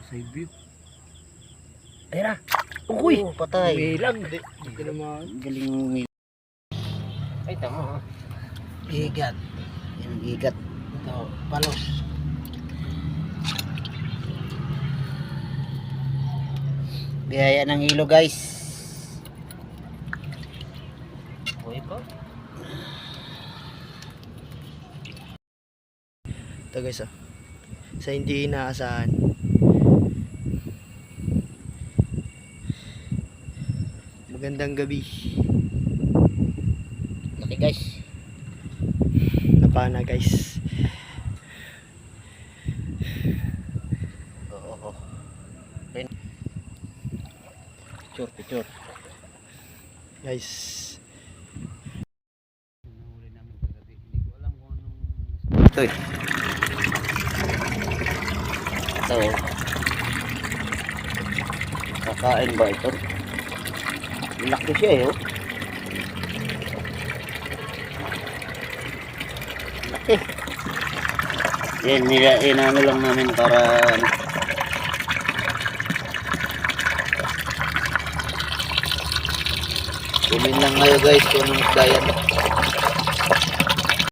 Side view. Ayun na. Uy! Oo, patay. Umilang. Hindi naman. Galing ng Ay, tama. igat. Yan ang igat. Ito, palos. Biyaya ng hilo guys. Okay pa. Ito guys sa hindi inaasahan. Magandang gabi. Laki guys. Napana guys. Oo. Picture. Guys. Nahuli namin kagabi. Hindi ko alam kung anong ito eh. Ito. Kakain ba ito? Laki siya eh oh. Laki. Yan inano lang namin para kumin lang kayo guys kung anong isda yan.